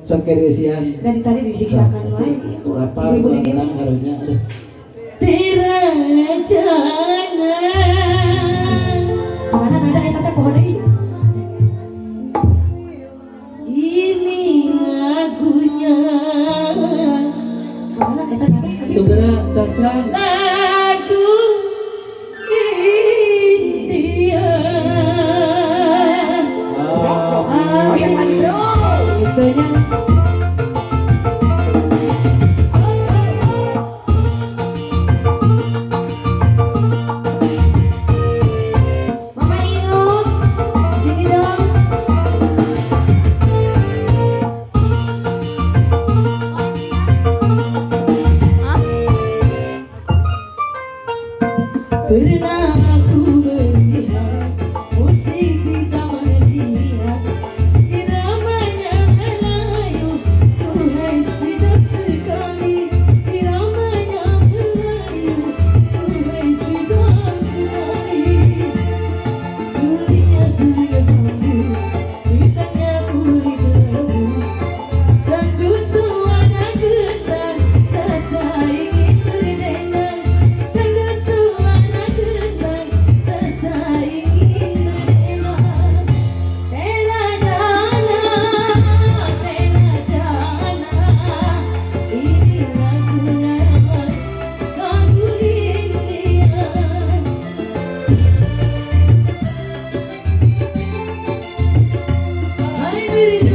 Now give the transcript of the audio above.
Sok keresian dari tadi disiksakan wae apa ibu di dia karunya tirajana kemana nada eta teh pohon deui ini lagunya kemana eta nada tunggulah cacang lagu India yang lagi bro itunya pernah aku melihat musik di taman liar iramanya Melayu tuhai sedap sekali iramanya Melayu tuhai sedap sekali sulitnya sulit bambu hitanya kulit lembu dangdut suara gendang rasa ingin berdendang I